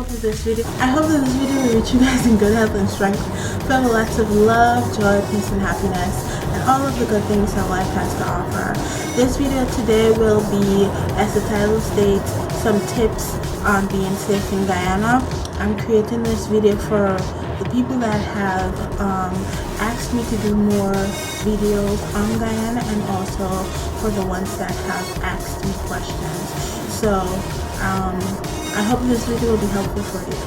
hope that this video will reach you guys in good health and strength, filled with lots of love, joy, peace, and happiness, and all of the good things that life has to offer. This video today will be, as the title states, some tips on being safe in Guyana. I'm creating this video for the people that have asked me to do more videos on Guyana, and also for the ones that have asked me questions. So I hope this video will be helpful for you.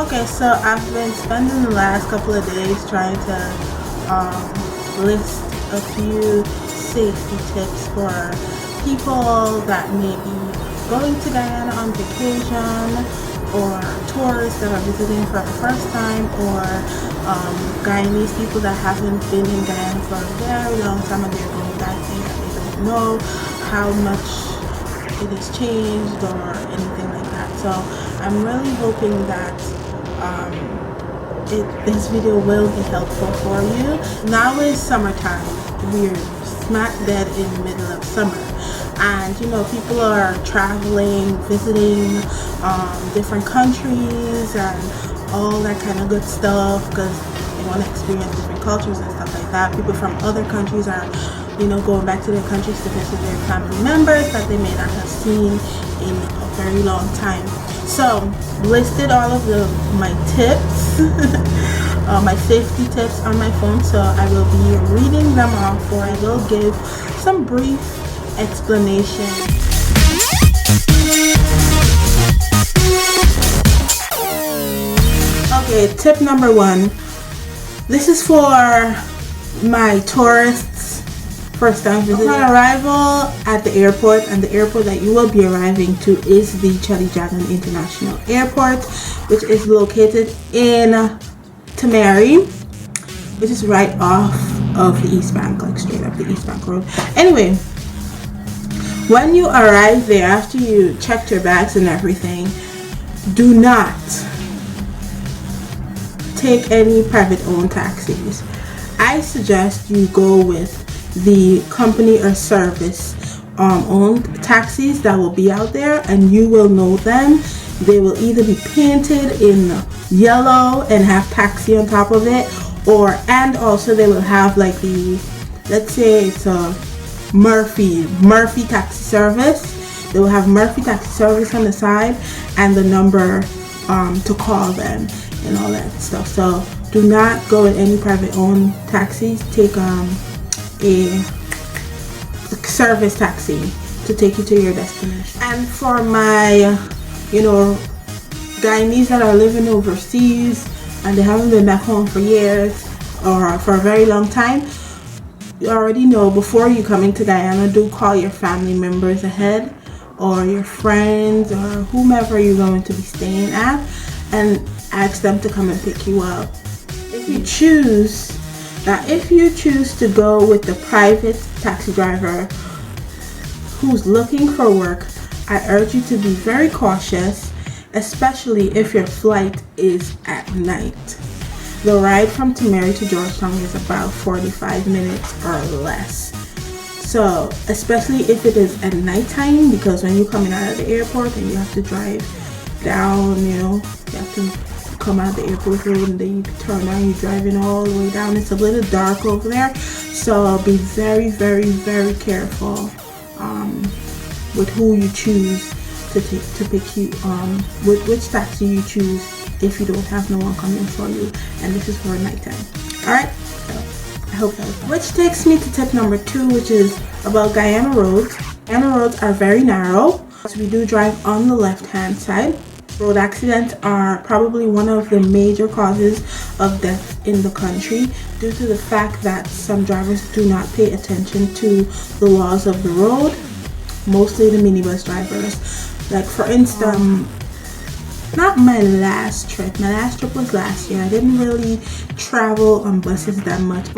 Okay, so I've been spending the last couple of days trying to list a few safety tips for people that may be going to Guyana on vacation, or tourists that are visiting for the first time, or Guyanese people that haven't been in Guyana for a very long time and they're going back and they don't know how much it has changed or anything like that. So I'm really hoping that this video will be helpful for you. Now is summertime. We're smack dead in the middle of summer, and you know, people are traveling, visiting different countries and all that kind of good stuff because they want to experience different cultures and stuff like that. People from other countries are, you know, going back to their countries to visit their family members that they may not have seen in a very long time. So listed all of my tips my safety tips on my phone, so I will be reading them off, or I will give some brief explanation. Okay, tip number 1. This is for my tourists first time visiting. Upon arrival at the airport, and the airport that you will be arriving to is the Georgetown International Airport, which is located in Meridien, which is right off of the East Bank, like straight up the East Bank Road. Anyway, when you arrive there, after you checked your bags and everything, do not take any private owned taxis. I suggest you go with the company or service owned taxis that will be out there, and you will know them. They will either be painted in yellow and have taxi on top of it, and also they will have like the, let's say it's a Murphy taxi service. They will have Murphy taxi service on the side and the number to call them and all that stuff. So do not go in any private owned taxis. Take a service taxi to take you to your destination. And for my Guyanese that are living overseas and they haven't been back home for years or for a very long time, you already know, before you come into Guyana, do call your family members ahead, or your friends, or whomever you're going to be staying at, and ask them to come and pick you up. If you choose to go with the private taxi driver who's looking for work, I urge you to be very cautious, especially if your flight is at night. The ride from Meridien to Georgetown is about 45 minutes or less. So, especially if it is at nighttime, because when you're coming out of the airport and you have to drive down, you have to come out the airport road and then you turn around, you're driving all the way down. It's a little dark over there, so be very, very, very careful with who you choose to pick you, with which taxi you choose if you don't have no one coming for you, and this is for nighttime. Alright, so I hope that was fun. Which takes me to tip number 2, which is about Guyana roads. Guyana roads are very narrow, so we do drive on the left hand side. Road accidents are probably one of the major causes of death in the country, due to the fact that some drivers do not pay attention to the laws of the road, mostly the minibus drivers. Like, for instance, not my last trip was last year. I didn't really travel on buses that much.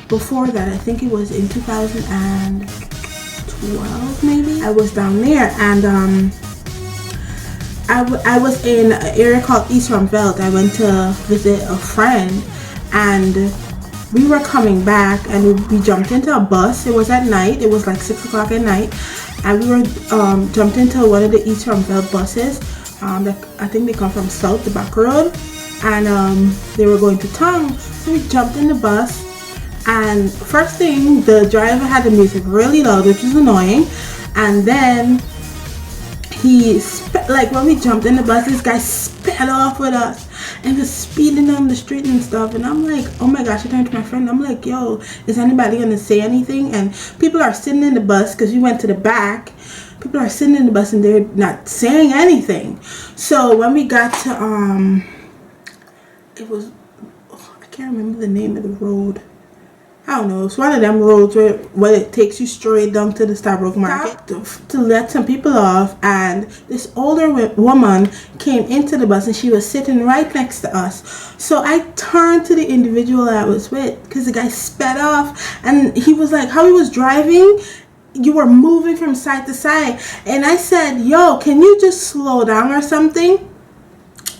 Before that, I think it was in 2012 maybe, I was down there, and I was in an area called Herengracht. I went to visit a friend, and we were coming back, and we jumped into a bus. It was at night. It was like 6 o'clock at night, and we were jumped into one of the Herengracht buses. I think they come from south, the back road, and they were going to town. So we jumped in the bus, and first thing, the driver had the music really loud, which was annoying. And then he like when we jumped in the bus, this guy sped off with us and was speeding down the street and stuff. And I'm like, oh my gosh, I turned to my friend, I'm like, yo, is anybody gonna say anything? And people are sitting in the bus because we went to the back. People are sitting in the bus and they're not saying anything. So when we got to it was, I can't remember the name of the road. I don't know, it's one of them roads where it takes you straight down to the Starbrook Market to let some people off. And this older woman came into the bus and she was sitting right next to us. So I turned to the individual I was with, because the guy sped off and he was like, how he was driving, you were moving from side to side. And I said, yo, can you just slow down or something?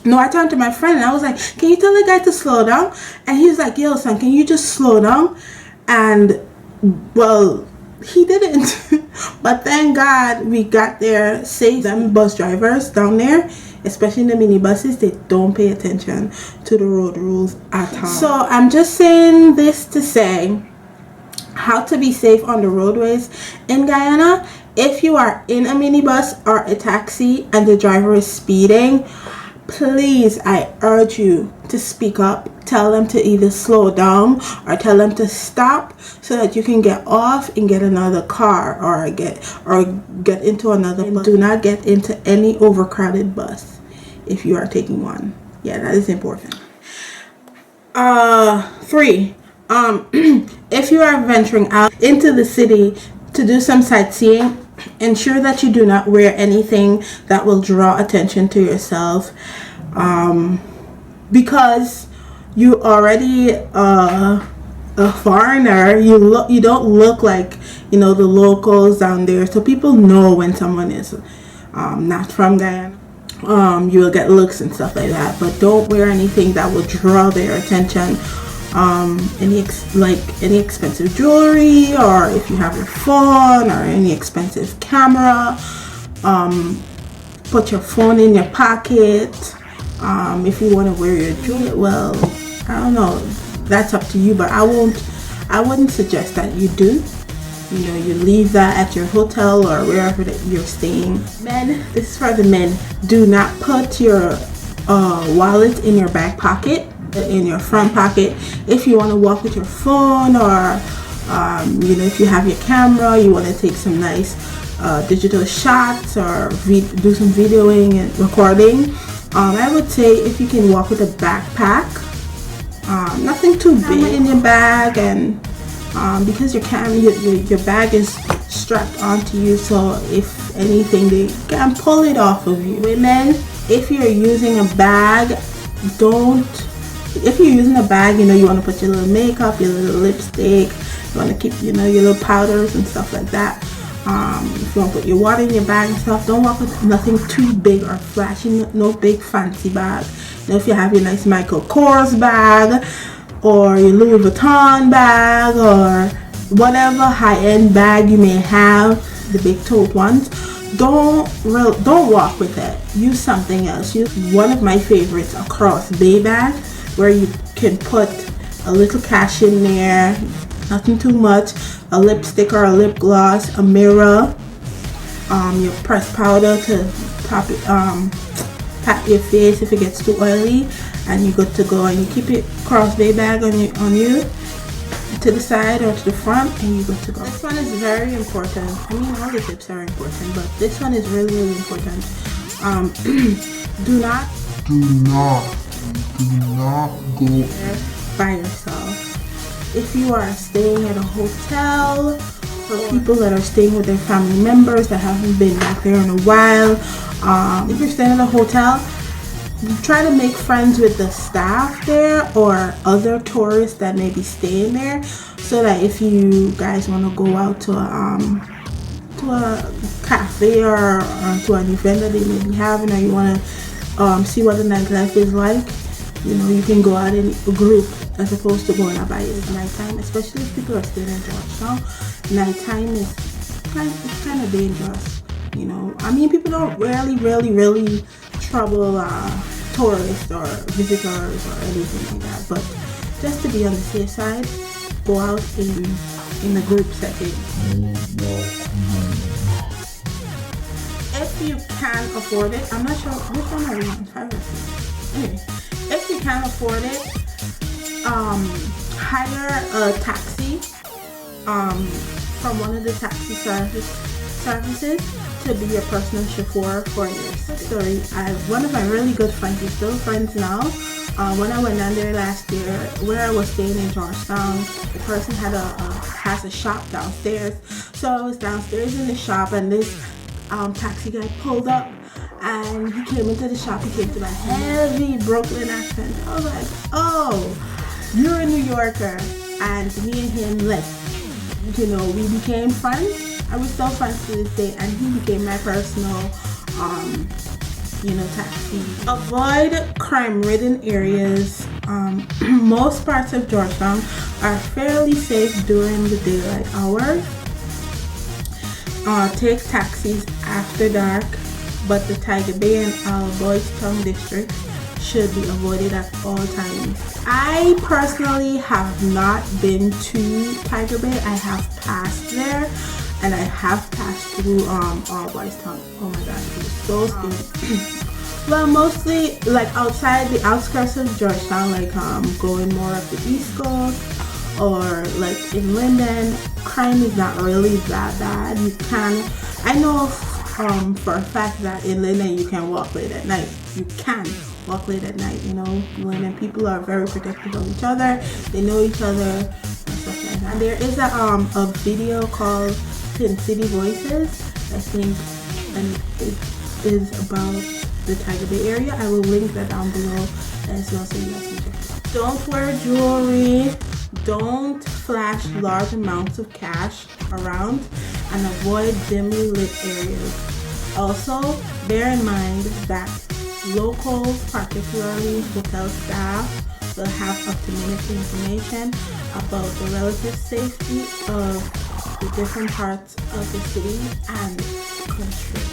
No, I turned to my friend and I was like, can you tell the guy to slow down? And he was like, yo, son, can you just slow down? And, well, he didn't. But thank God we got there safe. Them bus drivers down there, especially in the minibuses, they don't pay attention to the road rules at all. So I'm just saying this to say how to be safe on the roadways in Guyana. If you are in a minibus or a taxi and the driver is speeding, please, I urge you to speak up. Tell them to either slow down or tell them to stop so that you can get off and get another car or get into another bus. Do not get into any overcrowded bus if you are taking one. Yeah, that is important. 3. If you are venturing out into the city to do some sightseeing, ensure that you do not wear anything that will draw attention to yourself, because you already a foreigner. You don't look like, you know, the locals down there, so people know when someone is not from Guyana. You will get looks and stuff like that, but don't wear anything that will draw their attention. Any expensive jewelry, or if you have your phone or any expensive camera, put your phone in your pocket. If you want to wear your jewelry, well, I don't know, that's up to you, but I wouldn't suggest that you do. You know, you leave that at your hotel or wherever that you're staying. Men, this is for the men, do not put your wallet in your back pocket, in your front pocket. If you want to walk with your phone, or you know, if you have your camera, you want to take some nice digital shots or do some videoing and recording, I would say if you can walk with a backpack, nothing too big in your bag, and because your bag is strapped onto you, so if anything they can pull it off of you. Women, if you're using a bag, if you're using a bag, you know, you want to put your little makeup, your little lipstick, you want to keep, you know, your little powders and stuff like that. If you want to put your water in your bag and stuff, don't walk with nothing too big or flashy, no big fancy bag. You know, if you have your nice Michael Kors bag or your Louis Vuitton bag or whatever high-end bag you may have, the big tote ones, don't walk with it. Use something else. Use one of my favorites, a cross-bay bag, where you can put a little cash in there, nothing too much, a lipstick or a lip gloss, a mirror, your pressed powder to pat your face if it gets too oily, and you're good to go. And you keep your crossbay bag on you to the side or to the front, and you're good to go. This one is very important. I mean, all the tips are important, but this one is really, really important. Do not go by yourself. If you are staying at a hotel, for people that are staying with their family members that haven't been back there in a while, if you're staying at a hotel, try to make friends with the staff there or other tourists that may be staying there, so that if you guys want to go out to a cafe or to an event that they may be having, or you want to see what the nightlife is like, you know, you can go out in a group as opposed to going out by nighttime, especially if people are staying in Georgetown. Nighttime is kind of dangerous, you know. I mean, people don't really trouble tourists or visitors or anything like that. But just to be on the safe side, go out in a group setting. If you can afford it, I'm not sure which one are we on, 5 or 6. Anyway, if you can afford it, hire a taxi from one of the taxi services to be your personal chauffeur for your story. One of my really good friends, we're still friends now. When I went down there last year, where I was staying in Georgetown, the person has a shop downstairs. So I was downstairs in the shop, and this taxi guy pulled up, and he came into the shop. He came to my heavy Brooklyn accent. I was like, "Oh, you're a New Yorker," and me and him, like, you know, we became friends. I was still friends to this day, and he became my personal, taxi. Avoid crime-ridden areas. Most parts of Georgetown are fairly safe during the daylight hours. Take taxis after dark, but the Tiger Bay and Boys Town district should be avoided at all times. I personally have not been to Tiger Bay. I have passed there, and I have passed through All Boys Town. Oh my gosh, it was so scary. Well, mostly like outside the outskirts of Georgetown, like going more up the East Coast or like in Linden, crime is not really that bad. I know for a fact that in Linden you can walk late at night. You can walk late at night, you know. Linden people are very protective of each other. They know each other and stuff like that. And there is a video called Tin City Voices, I think, and it is about the Tiger Bay area. I will link that down below as well, so you guys can check it out. Don't wear jewelry. Don't flash large amounts of cash around, and avoid dimly lit areas. Also, bear in mind that locals, particularly hotel staff, will have up-to-minute information about the relative safety of the different parts of the city and country.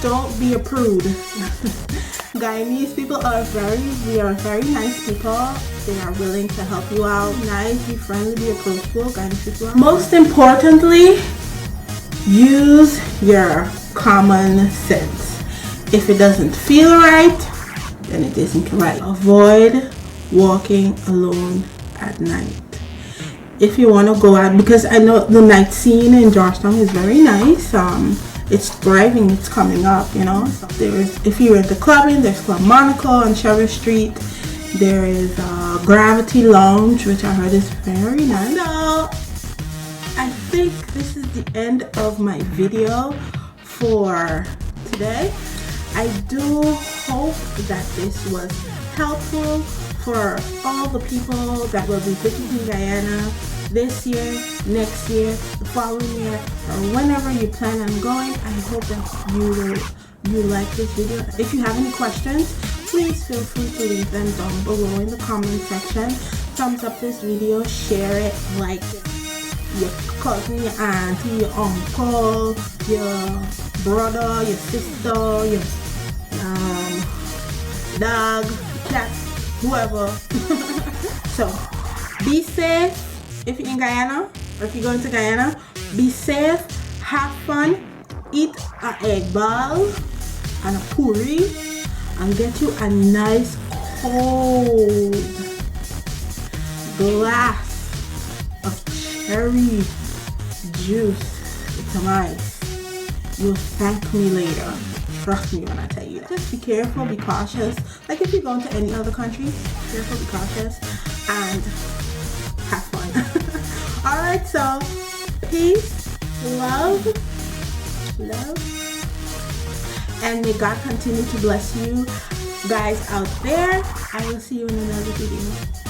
Don't be a prude. Guyanese people are very nice people. They are willing to help you out. Nice, be friendly, be approachable. Guyanese people. Most importantly, use your common sense. If it doesn't feel right, then it isn't right. Avoid walking alone at night. If you want to go out, because I know the night scene in Georgetown is very nice. It's thriving, it's coming up, you know. So if you're into clubbing, there's Club Monaco on Cherry Street. There is Gravity Lounge, which I heard is very nice. So I think this is the end of my video for today. I do hope that this was helpful for all the people that will be visiting Guyana this year, next year, the following year, or whenever you plan on going. I hope that you like this video. If you have any questions, please feel free to leave them down below in the comment section. Thumbs up this video, share it, like it. Your cousin, your auntie, your uncle, your brother, your sister, your dog, cat, whoever. So be safe. If you're in Guyana, or if you're going to Guyana, be safe, have fun, eat an egg ball and a puri, and get you a nice cold glass of cherry juice with some ice. You'll thank me later. Trust me when I tell you that. Just be careful, be cautious. Like if you're going to any other country, be careful, be cautious, and have fun. Alright, so peace, love, and may God continue to bless you guys out there. I will see you in another video.